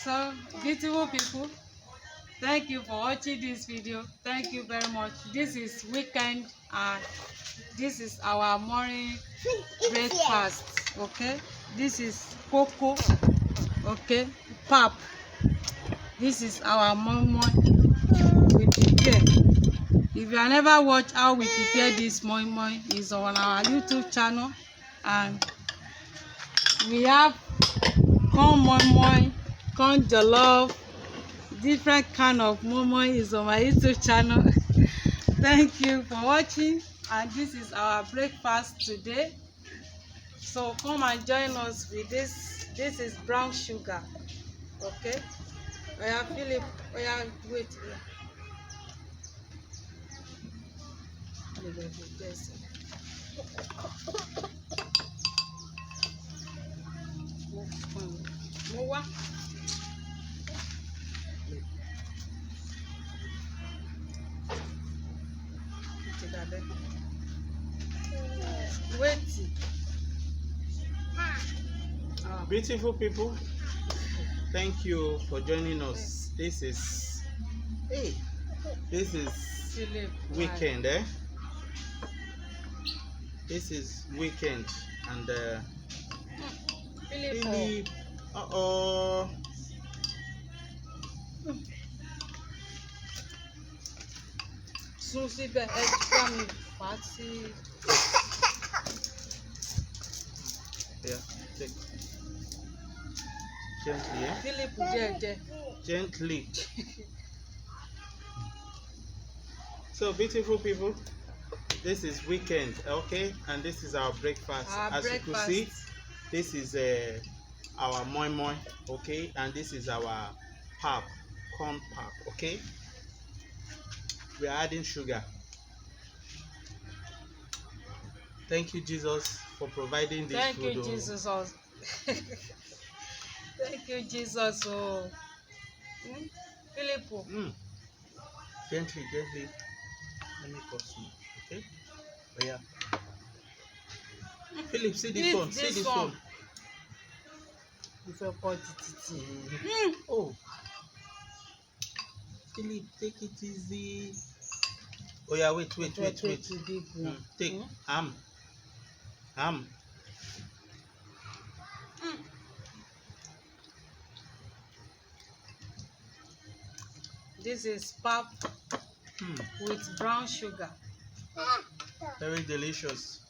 So, beautiful people, thank you for watching this video. Thank you very much. This is weekend and this is our morning breakfast. Okay, this is cocoa. Okay, pap. This is our morning we prepare. If you have never watched how we prepare this morning, is on our YouTube channel, and we have corn moi, corn jollof, different kind of momo is on my YouTube channel. Thank you for watching, and this is our breakfast today. So come and join us with this. This is brown sugar. Okay. Oya Philip, oya wait. Mo wá. Wait. Beautiful people, thank you for joining us. This is Philip, weekend, This is weekend, and Philip, sún síbẹ̀ ẹ bá mi fà á sí. Yeah, take gently, Philip díẹ̀díẹ̀. Gently. So beautiful people, this is weekend, okay, and this is our breakfast. You can see, this is our moi, okay, and this is our pap, corn pap, okay. We are adding sugar. Thank you, Jesus, for providing this food. Thank you, Jesus. Thank you, Jesus. Oh, Philip. Gently. Let me cut some, okay? Oh yeah. Philip, see this one. See this one. If you put it. Oh. Philip, take it easy. Oh yeah, wait. Take ham. This is pap with brown sugar. Very delicious.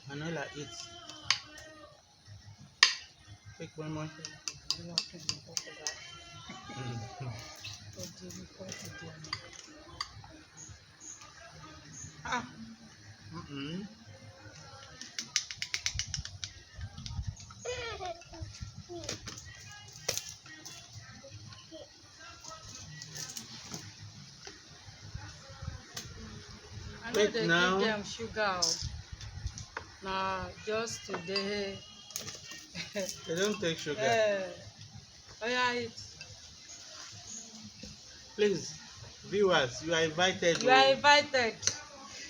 Manola, eat. Take one more. I know they give them sugar. Nah, just today. They don't take sugar. Oh yeah, eat. Please, viewers, you are invited. You are invited.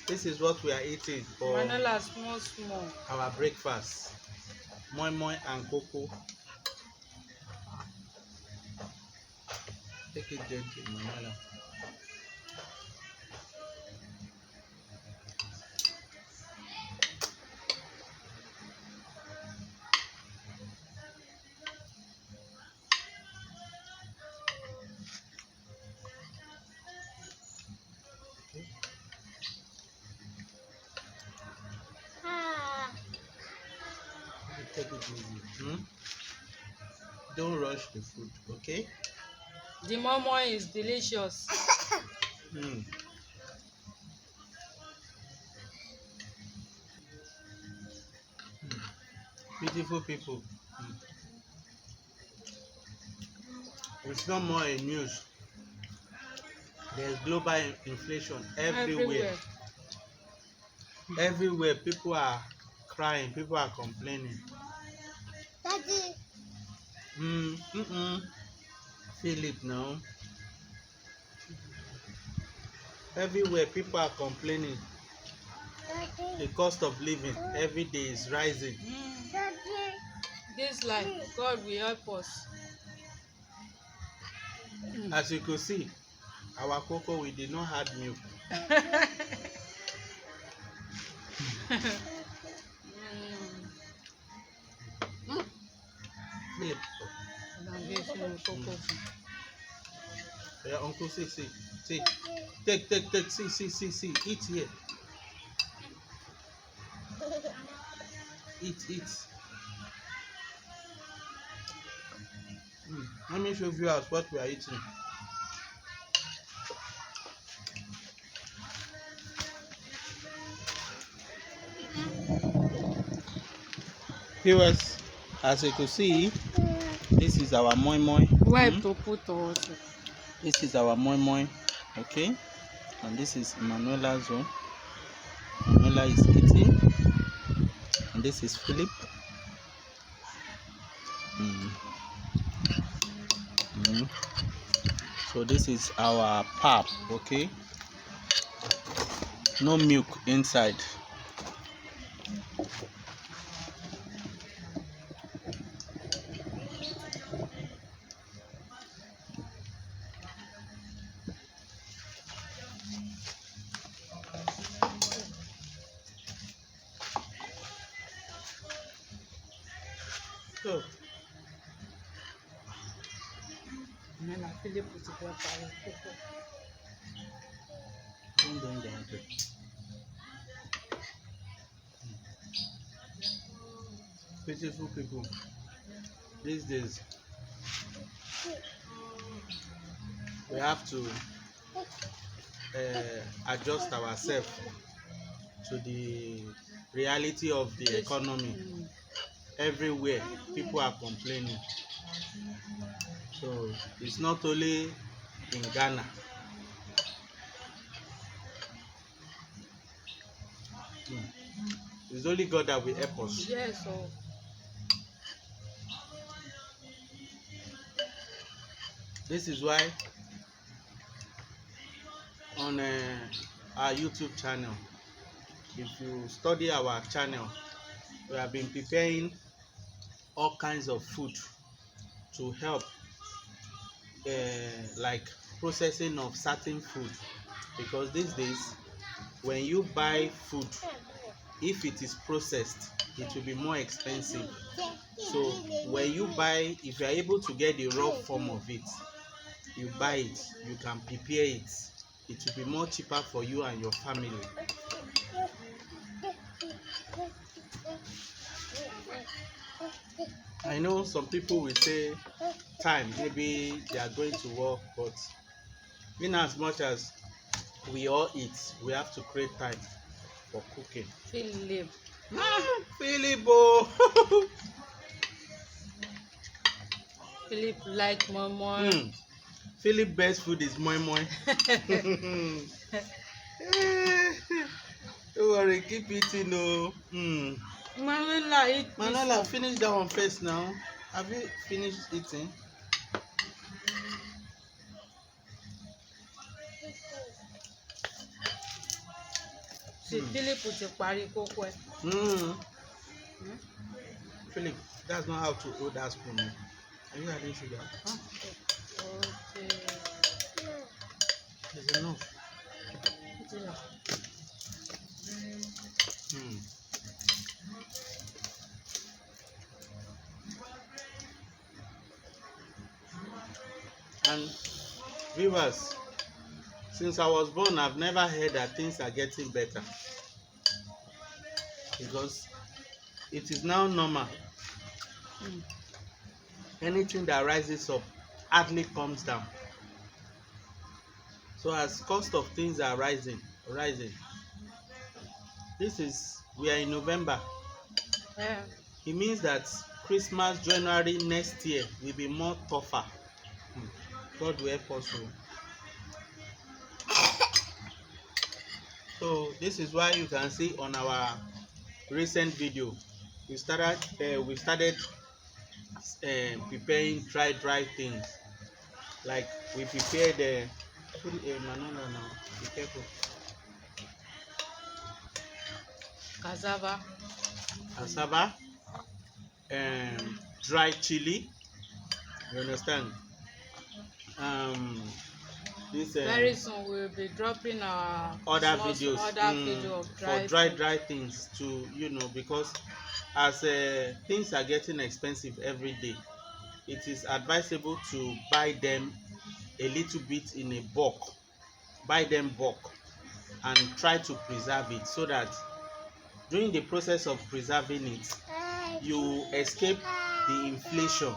This is what we are eating for Manola, small. our breakfast. Moi and cocoa. Take it gently, Manola. Take it easy. Don't rush the food, okay? The momo is delicious. Beautiful people. It's no more a news. There's global inflation everywhere. Everywhere people are crying, people are complaining. Daddy. Philip now. Everywhere people are complaining. Daddy. The cost of living every day is rising. Daddy. This life, God will help us. As you could see, our cocoa, we did not add milk. Philip. Yeah, Uncle, see. Take, see, eat here. Eat. Let me show viewers what we are eating. Viewers, as you can see, this is our moi moi. Where to put also? This is our moi moi, okay? And this is Manuela's own. Manuela is eating. And this is Philip. So this is our pap, okay? No milk inside. So beautiful people, these days we have to adjust ourselves to the reality of the economy. Everywhere people are complaining, so it's not only in Ghana. It's only God that will help us. Yes, oh. This is why on our YouTube channel, if you study our channel, we have been preparing all kinds of food to help like processing of certain food, because these days when you buy food, if it is processed, it will be more expensive. So when you buy, if you are able to get the raw form of it, you buy it, you can prepare it, it will be more cheaper for you and your family. I know some people will say time, maybe they are going to work, but in as much as we all eat, we have to create time for cooking. Philip. Philip, oh. Philip like moi moi. Philip best food is moi moi. Don't worry, keep eating, no. Manuela, eat. Manuela, finish that one first now. Have you finished eating? See, Philip ti parí kókó ẹ. Philip, that's not how to hold that spoon. Are you adding sugar? Okay. There's enough. And viewers, since I was born, I've never heard that things are getting better, because it is now normal. Anything that rises up hardly comes down. So as cost of things are rising, we are in November. Yeah. It means that Christmas, January next year will be more tougher. God will help us. So this is why you can see on our recent video we started preparing dry things. Like we prepared the no, be careful. Cassava. Cassava and dry chili. You understand? This Very soon we'll be dropping our other videos video of for dry things to because as things are getting expensive every day, it is advisable to buy them a little bit in a bulk. Buy them bulk and try to preserve it so that during the process of preserving it, you escape the inflation.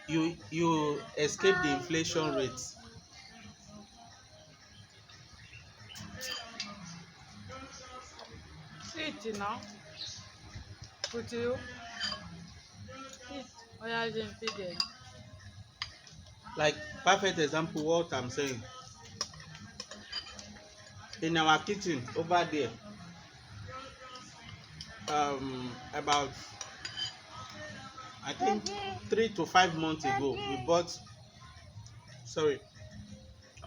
You escape the inflation rates. Eat now. Put you. Eat. Oh yeah, feed them. Like perfect example what I'm saying. In our kitchen over there, about I think 3 to 5 months ago,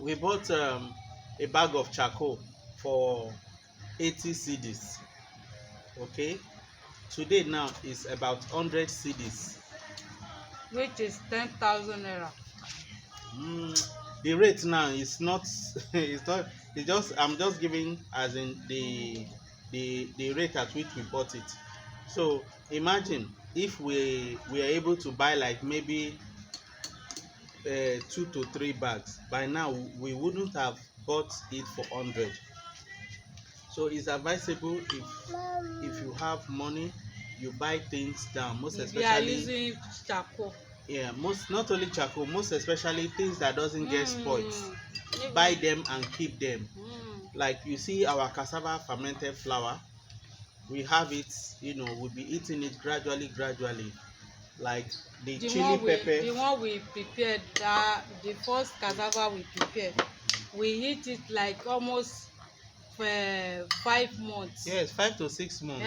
we bought a bag of charcoal for 80 cedis. Okay, today now is about 100 cedis, which is 10,000 naira. The rate now is not it's just I'm just giving as in the rate at which we bought it. So imagine if we are able to buy like maybe 2 to 3 bags, by now we wouldn't have bought it for 100. So it's advisable if you have money, you buy things down, most especially if you are using charcoal. Yeah, not only charcoal, most especially things that doesn't get spoiled. Buy them and keep them. Like you see our cassava fermented flour, we have it, we'll be eating it gradually. Like the chili pepper. The one we prepared, the first cassava we prepared, we eat it like almost for 5 months. Yes, 5 to 6 months.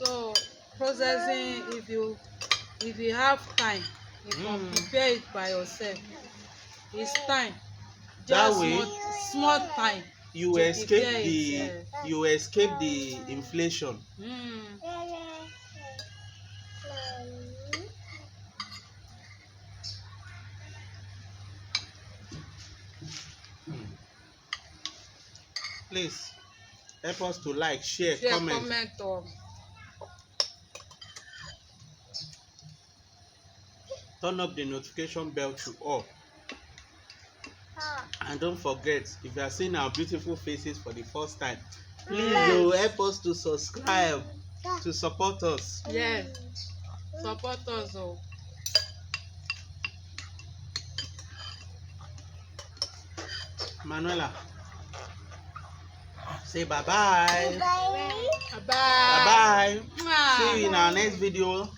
So processing, if you have time, you can prepare it by yourself. It's time. Just that way, small time. You escape the inflation. Please help us to like, share, comment. Turn up the notification bell to all. And don't forget, if you are seeing our beautiful faces for the first time, please help us to subscribe to support us. Yes, support us. Manuela, say bye-bye. Bye-bye. See you in our next video.